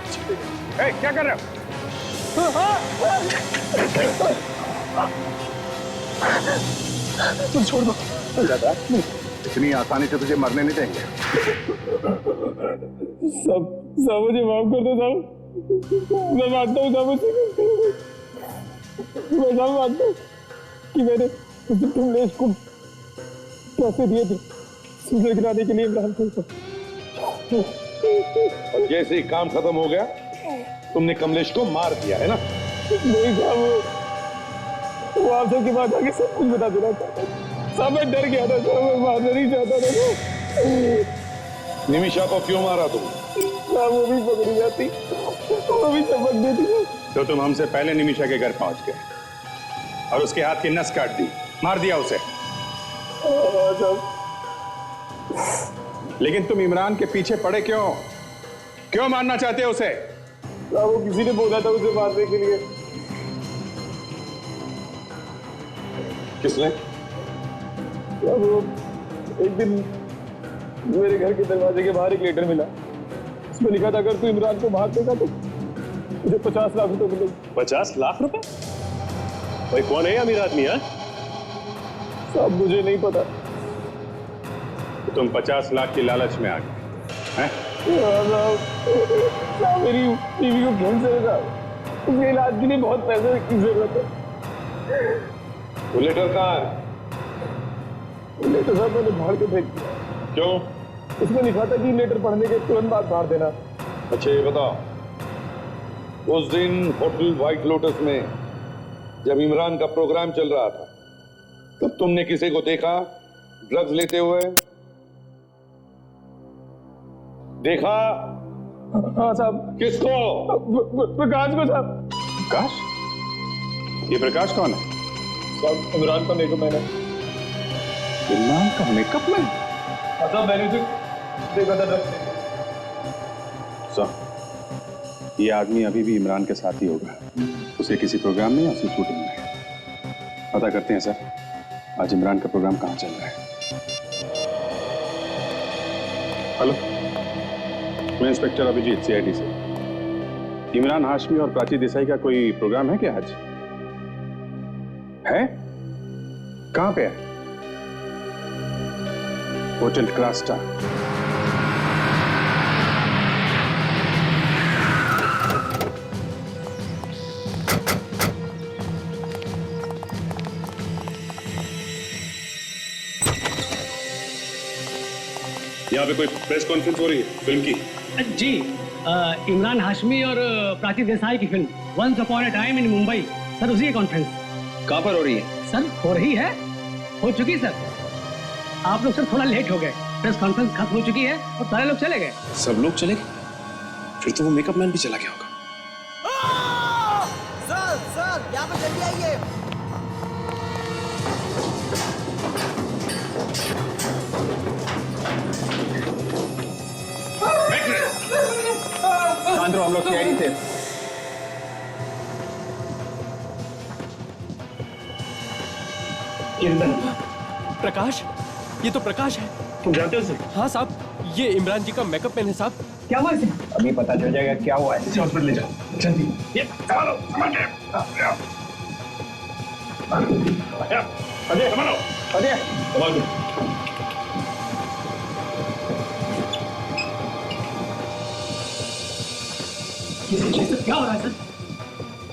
[SPEAKER 5] क्या कर रहे हो?
[SPEAKER 11] तुम छोड़ दो।
[SPEAKER 5] इतनी आसानी से तुझे मरने नहीं देंगे।
[SPEAKER 11] सब मुझे माफ कर दो साहब। मैं मानता हूँ साहब, मैं साहब मानता हूँ कि मैंने कमलेश को पैसे दिए थे सुधर गिराने के लिए इमरान को।
[SPEAKER 4] और जैसे ही काम खत्म हो गया तुमने कमलेश को मार दिया है ना?
[SPEAKER 11] नहीं साहब, वो आप सबके पास आके सब कुछ बता देना चाहता। साहब मैं डर गया था साहब, मैं मारना नहीं चाहता था।
[SPEAKER 4] निमिषा को क्यों मारा तुम?
[SPEAKER 11] साहब वो भी पकड़ी जाती, वो भी चमक देती।
[SPEAKER 5] तो तुम हमसे पहले निमिषा के घर पहुंच गए और उसके हाथ की नस काट दी, मार दिया उसे। लेकिन तुम इमरान के पीछे पड़े क्यों मारना चाहते हो उसे?
[SPEAKER 11] वो किसी ने बोला था उसे मारने के लिए।
[SPEAKER 4] किसने?
[SPEAKER 11] वो एक दिन मेरे घर के दरवाजे के बाहर एक लेटर मिला, उसमें लिखा था अगर तू इमरान को मार देगा तो मुझे 50 लाख रुपए मिलेंगे।
[SPEAKER 7] 50 लाख रुपए? भाई कौन है अमीर आदमी? यार
[SPEAKER 11] साहब मुझे नहीं पता।
[SPEAKER 5] तो तुम 50 लाख की लालच में आ गए हैं?
[SPEAKER 11] मेरी बीवी को कैंसर है साहब, उसके इलाज के लिए बहुत पैसे की जरूरत है।
[SPEAKER 4] वो लेटर कहाँ है?
[SPEAKER 11] लेटर साहब मैंने फाड़ के फेंक दिया।
[SPEAKER 4] क्यों?
[SPEAKER 11] उसमें लिखा था कि लेटर पढ़ने के तुरंत बाद फाड़ देना।
[SPEAKER 4] अच्छा ये बताओ, उस दिन होटल व्हाइट लोटस में जब इमरान का प्रोग्राम चल रहा था तब तुमने किसी को देखा ड्रग्स लेते हुए? देखा?
[SPEAKER 11] हाँ साहब।
[SPEAKER 4] किसको?
[SPEAKER 11] प्रकाश को साहब।
[SPEAKER 5] प्रकाश? ये प्रकाश कौन है?
[SPEAKER 11] साहब इमरान का मेकअप मैन है।
[SPEAKER 5] इमरान का मेकअप मैन?
[SPEAKER 11] साहब मैंने उसे देखा था ड्रग्स।
[SPEAKER 5] ये आदमी अभी भी इमरान के साथ ही होगा। उसे किसी प्रोग्राम में या उसे शूटिंग में। पता करते हैं सर, आज इमरान का प्रोग्राम कहाँ चल रहा है। हेलो, मैं इंस्पेक्टर अभिजीत, CID से। इमरान हाशमी और प्राची देसाई का कोई प्रोग्राम है क्या आज? है? कहाँ पे है? होटल क्रास्टा।
[SPEAKER 7] यहाँ पे कोई प्रेस कॉन्फ्रेंस हो रही है फिल्म की?
[SPEAKER 13] जी, इमरान हाशमी और प्राची देसाई की film once upon a time in Mumbai, sir उसी की कॉन्फ्रेंस।
[SPEAKER 8] कहाँ पर हो रही है?
[SPEAKER 13] सर हो रही है, हो चुकी सर। आप लोग सर थोड़ा लेट हो गए, प्रेस कॉन्फ्रेंस खत्म हो चुकी है और सारे लोग चले गए।
[SPEAKER 6] सब लोग चले गए? फिर तो वो मेकअप मैन भी चला गया होगा।
[SPEAKER 14] सर यहाँ पे जल्दी आइए।
[SPEAKER 8] शांत रहो, हम लोग CID से।
[SPEAKER 11] प्रकाश, ये तो प्रकाश है।
[SPEAKER 7] तुम जानते हो इसे?
[SPEAKER 11] हाँ साहब, ये इमरान जी का मेकअप मैन है साहब।
[SPEAKER 13] क्या हुआ इसे?
[SPEAKER 8] अभी पता चल जाएगा क्या हुआ है।
[SPEAKER 7] इसे हॉस्पिटल ले जाओ जल्दी। ये संभालो, अजय संभालो,
[SPEAKER 8] अजय
[SPEAKER 7] संभाल दो।
[SPEAKER 13] क्या हो रहा है सर?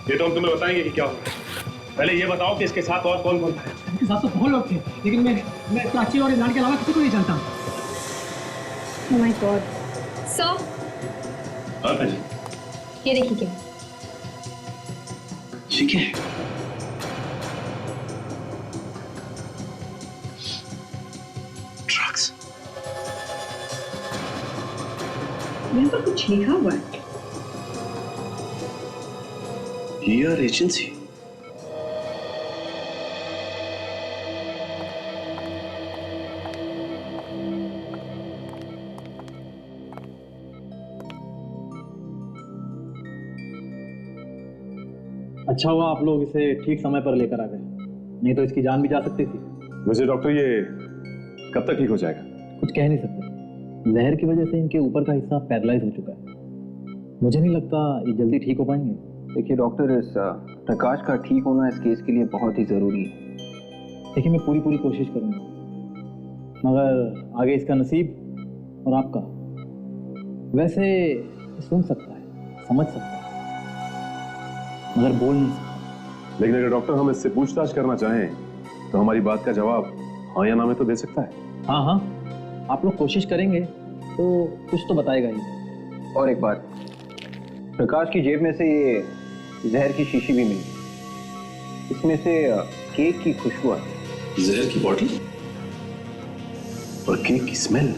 [SPEAKER 7] ये तो हम तुम्हें बताएंगे कि क्या हो रहा है। पहले ये बताओ कि इसके साथ और कौन कौन था?
[SPEAKER 13] इसके साथ तो बहुत लोग थे, लेकिन मैं प्राची और इमरान के अलावा किसी को नहीं जानता।
[SPEAKER 10] Oh my God. सर,
[SPEAKER 7] हाँ जी,
[SPEAKER 10] ये देखिए क्या
[SPEAKER 7] ठीक है। ड्रग्स।
[SPEAKER 2] यहाँ पर कुछ लिखा हुआ है।
[SPEAKER 7] ER agency.
[SPEAKER 15] अच्छा हुआ आप लोग इसे ठीक समय पर लेकर आ गए, नहीं तो इसकी जान भी जा सकती थी।
[SPEAKER 7] वैसे डॉक्टर ये कब तक ठीक हो जाएगा?
[SPEAKER 15] कुछ कह नहीं सकते, जहर की वजह से इनके ऊपर का हिस्सा पैरालाइज हो चुका है। मुझे नहीं लगता ये जल्दी ठीक हो पाएंगे।
[SPEAKER 8] देखिए डॉक्टर, इस प्रकाश का ठीक होना इस केस के लिए बहुत ही जरूरी है।
[SPEAKER 15] देखिए मैं पूरी कोशिश करूंगा, मगर आगे इसका नसीब और आपका। वैसे सुन सकता है, समझ सकता है, मगर बोल नहीं सकता।
[SPEAKER 7] लेकिन अगर डॉक्टर हम इससे पूछताछ करना चाहें तो हमारी बात का जवाब हाँ या ना में तो दे सकता है।
[SPEAKER 15] हाँ, आप लोग कोशिश करेंगे तो कुछ तो बताएगा ही।
[SPEAKER 8] और एक बात, प्रकाश की जेब में से ये जहर की शीशी भी मिली, इसमें से केक की खुशबू आती।
[SPEAKER 7] जहर की बॉटल और केक की स्मेल।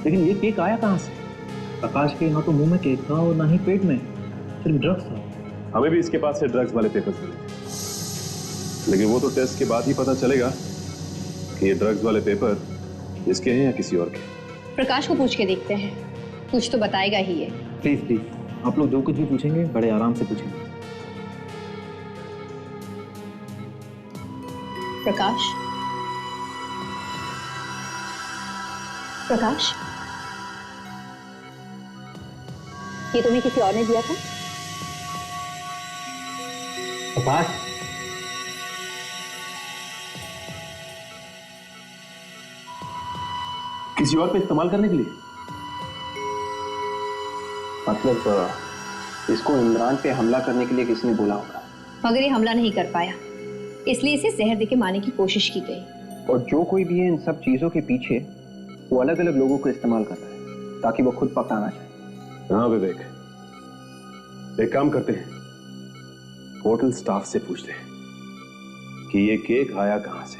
[SPEAKER 15] लेकिन ये केक आया कहाँ से? प्रकाश के ना तो मुंह में केक था और ना ही पेट में, सिर्फ ड्रग्स था।
[SPEAKER 7] हमें भी इसके पास से ड्रग्स वाले पेपर्स मिले थे, लेकिन वो तो टेस्ट के बाद ही पता चलेगा कि ये ड्रग्स वाले पेपर इसके हैं या किसी और के।
[SPEAKER 2] प्रकाश को पूछ के देखते हैं, कुछ तो बताएगा ही है।
[SPEAKER 15] प्लीज आप लोग जो कुछ भी पूछेंगे बड़े आराम से पूछेंगे।
[SPEAKER 2] प्रकाश, प्रकाश, ये तुम्हें किसी और ने दिया था?
[SPEAKER 15] प्रकाश,
[SPEAKER 7] किसी और पे इस्तेमाल करने के लिए?
[SPEAKER 8] मतलब इसको इमरान पे हमला करने के लिए किसी ने बोला होगा,
[SPEAKER 2] मगर ये हमला नहीं कर पाया, इसलिए इसे जहर देके मारने की कोशिश की गई।
[SPEAKER 8] और जो कोई भी है इन सब चीजों के पीछे, वो अलग अलग लोगों को इस्तेमाल कर रहा है ताकि वो खुद पकड़ाना चाहे।
[SPEAKER 7] हाँ विवेक, एक काम करते हैं, होटल स्टाफ से पूछते हैं कि ये केक आया कहां से,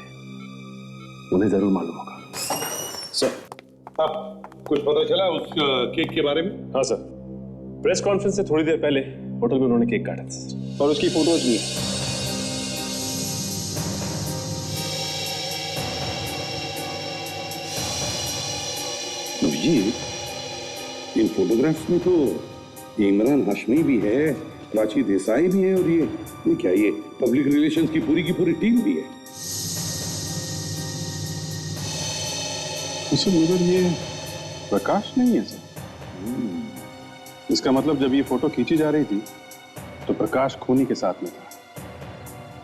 [SPEAKER 7] उन्हें जरूर मालूम होगा।
[SPEAKER 4] सर, आप कुछ पता चला उस केक के बारे में?
[SPEAKER 7] हाँ सर, प्रेस कॉन्फ्रेंस से थोड़ी देर पहले होटल में उन्होंने केक काटा था
[SPEAKER 8] और उसकी फोटोज भी है।
[SPEAKER 4] जी, इन फोटोग्राफ्स में तो इमरान हाशमी भी है, प्राची देसाई भी है, और ये क्या, ये पब्लिक रिलेशंस की पूरी टीम भी है।
[SPEAKER 5] सर मगर ये प्रकाश नहीं है सर। इसका मतलब जब ये फोटो खींची जा रही थी तो प्रकाश खूनी के साथ में था,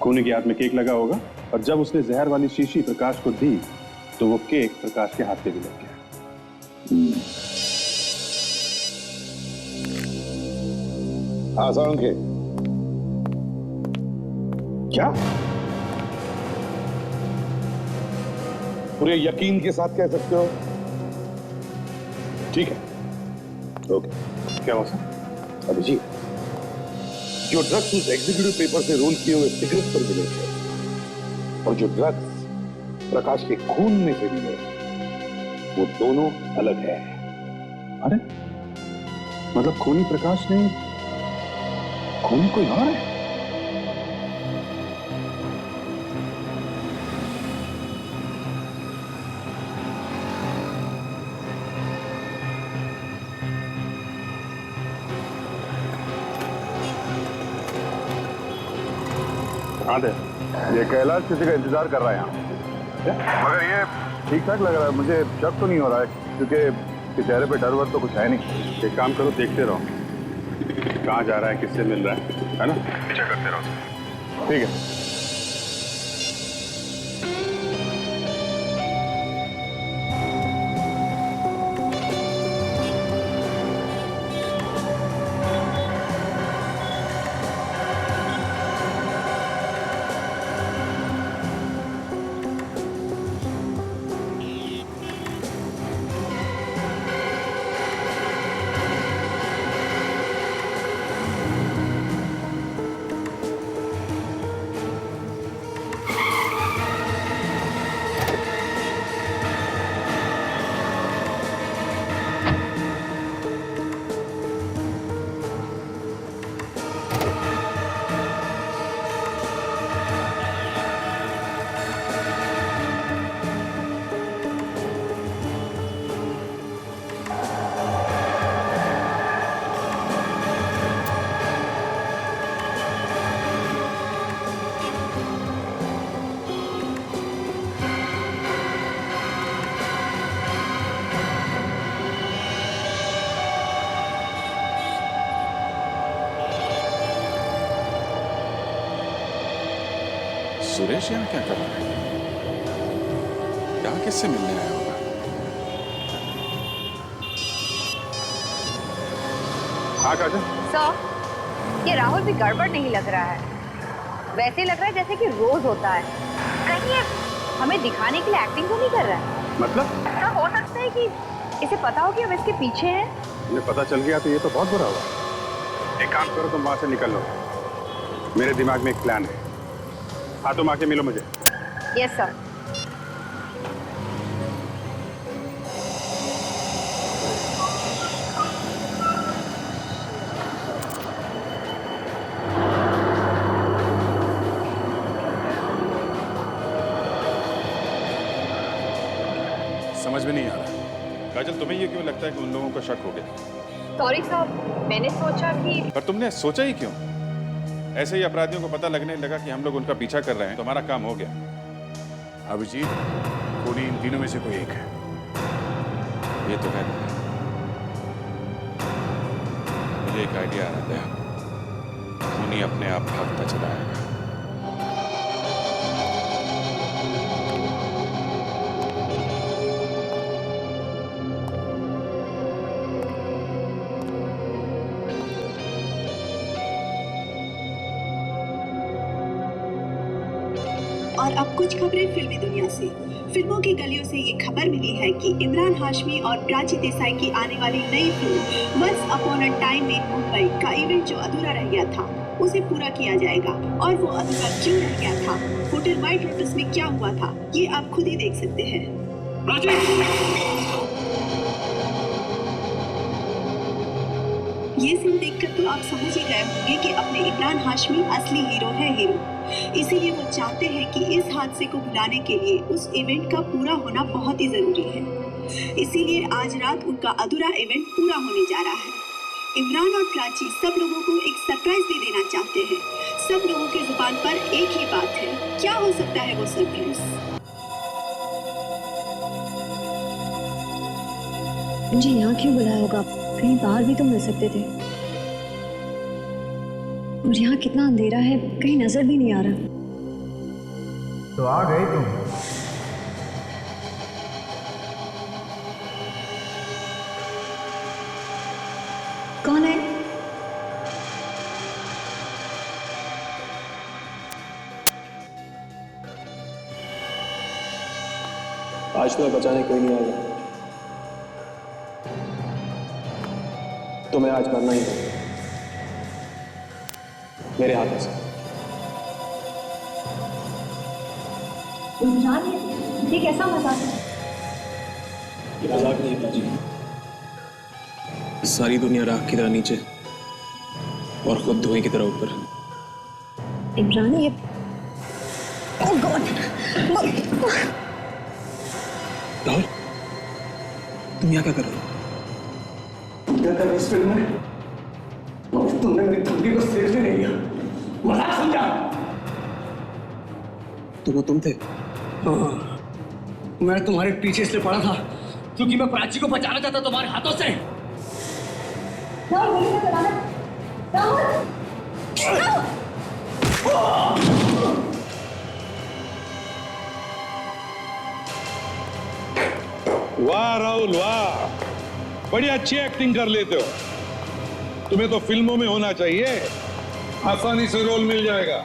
[SPEAKER 5] खूनी के हाथ में केक लगा होगा, और जब उसने जहर वाली शीशी प्रकाश को दी तो वो केक प्रकाश के हाथ पे भी लग गया।
[SPEAKER 4] हाँ सारंगे, क्या पूरे यकीन के साथ कह सकते हो? ठीक है, ओके।
[SPEAKER 5] क्या हुआ सर?
[SPEAKER 4] अभिजीत, जो ड्रग्स उस एग्जीक्यूटिव पेपर से रोल किए हुए सिगरेट पर मिले थे और जो ड्रग्स प्रकाश के खून में से मिले, वो दोनों अलग है।
[SPEAKER 5] अरे मतलब खूनी प्रकाश नहीं, खूनी कोई और है?
[SPEAKER 4] हाँ दे, ये कैलाश किसी का इंतजार कर रहा है यहाँ, मगर ये ठीक ठाक लग रहा है, मुझे शक तो नहीं हो रहा है, क्योंकि चेहरे पे डर वर तो कुछ है नहीं।
[SPEAKER 5] एक काम करो, देखते रहो कहाँ जा रहा है, किससे मिल रहा है ना, पीछा करते रहो।
[SPEAKER 4] ठीक है।
[SPEAKER 16] सुरेश यहाँ क्या कर रहा है? यहाँ किससे मिलने आया होगा? हाँ काजल।
[SPEAKER 2] सर, ये राहुल भी गड़बड़ नहीं लग रहा है। वैसे लग रहा है जैसे कि रोज होता है। कहीं ये हमें दिखाने के लिए एक्टिंग तो नहीं कर रहा है?
[SPEAKER 5] मतलब?
[SPEAKER 2] ऐसा हो सकता है कि इसे पता हो कि हम इसके पीछे हैं।
[SPEAKER 5] मुझे पता चल गया तो ये तो बहुत बुरा हुआ। एक काम करो, तुम वहां से निकल लो। मेरे दिमाग में एक प्लान है। हाँ, तुम आके मिलो मुझे।
[SPEAKER 2] Yes sir.
[SPEAKER 16] समझ में नहीं आ रहा। काजल, तुम्हें ये क्यों लगता है कि उन लोगों को शक हो गया?
[SPEAKER 2] सॉरी साहब, मैंने सोचा कि।
[SPEAKER 16] पर तुमने सोचा ही क्यों? ऐसे ही अपराधियों को पता लगने लगा कि हम लोग उनका पीछा कर रहे हैं तो हमारा काम हो गया। अभिजीत, खूनी इन तीनों में से कोई एक है। ये तो है। मुझे एक आइडिया आ रहा है। खूनी अपने आप भागता चला आएगा।
[SPEAKER 17] और अब कुछ खबरें फिल्मी दुनिया से। फिल्मों की गलियों से ये खबर मिली है कि इमरान हाशमी और प्राची देसाई की आने वाली नई film once upon a time in Mumbai का इवेंट जो अधूरा रह गया था उसे पूरा किया जाएगा। और वो अधूरा क्यों रह गया था, होटल व्हाइट लोटस में क्या हुआ था, ये आप खुद ही देख सकते हैं। ये सीन देखकर तो आप समझ ही गए होंगे कि अपने इमरान हाशमी असली हीरो है हीरो। इसीलिए वो चाहते हैं कि इस हादसे को भुलाने के लिए उस इवेंट का पूरा होना बहुत ही जरूरी है। इसीलिए आज रात उनका अधूरा इवेंट पूरा होने जा रहा है। इमरान और प्राची सब लोगों को एक सरप्राइज भी देना चाहते हैं। सब लोगों की जुबान पर एक ही बात है, क्या हो सकता है वो सरप्राइज?
[SPEAKER 10] मुझे यहाँ क्यों बुलाया होगा? कहीं बाहर भी तो मिल सकते थे। और यहाँ कितना अंधेरा है, कहीं नजर भी नहीं आ रहा।
[SPEAKER 18] तो आ गए तुम।
[SPEAKER 10] कौन है?
[SPEAKER 6] आज तुम्हें बचाने कोई नहीं आएगा। तुम्हें आज मरना ही है मेरे हाथों से।
[SPEAKER 10] ये कैसा मजाक है?
[SPEAKER 6] ये मजाक नहीं है जी। सारी दुनिया राख की तरह नीचे और खुद धुएं की तरह ऊपर।
[SPEAKER 10] इमरान, ये ओह गॉड!
[SPEAKER 6] राहुल, तुम यहाँ क्या कर रहे हो?
[SPEAKER 18] क्या कर इस फिल्म में? तुमने मेरी धमकी को सीरियसली नहीं लिया, मजाक समझा।
[SPEAKER 6] तो वो तुम थे?
[SPEAKER 18] हाँ, मैं तुम्हारे पीछे इसलिए पड़ा था क्योंकि मैं प्राची को बचाना चाहता तुम्हारे हाथों से।
[SPEAKER 4] वाह राहुल वाह, बड़ी अच्छी एक्टिंग कर लेते हो। तुम्हें तो फिल्मों में होना चाहिए, आसानी से रोल मिल जाएगा।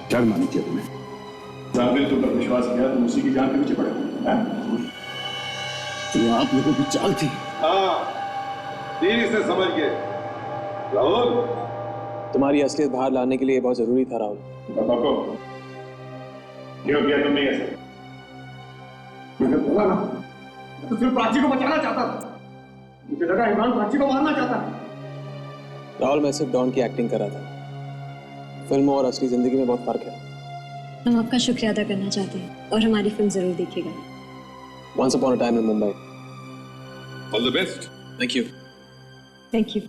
[SPEAKER 5] क्या मानी चाहिए तुम्हें?
[SPEAKER 11] साबिर तुम पर विश्वास किया, तुम उसी की जान के पीछे पड़े।
[SPEAKER 18] तो आप लोगों की चाल थी।
[SPEAKER 4] हाँ, धीरे से समझ गए। राहुल,
[SPEAKER 6] तुम्हारी असलियत बाहर लाने के लिए बहुत जरूरी था राहुल।
[SPEAKER 11] क्यों किया तुमने ऐसे? मैंने बोला ना, मैं तो सिर्फ प्राची को बचाना चाहता था। मुझे लगा इमरान प्राची को मारना चाहता है।
[SPEAKER 6] राहुल, मैं सिर्फ डॉन की एक्टिंग कर रहा था। फिल्म और असली जिंदगी में बहुत फर्क है।
[SPEAKER 10] हम आपका शुक्रिया अदा करना चाहते हैं और हमारी फिल्म जरूर देखिएगा।
[SPEAKER 6] Once upon a time in Mumbai.
[SPEAKER 4] All the best.
[SPEAKER 6] Thank you.
[SPEAKER 10] Thank you.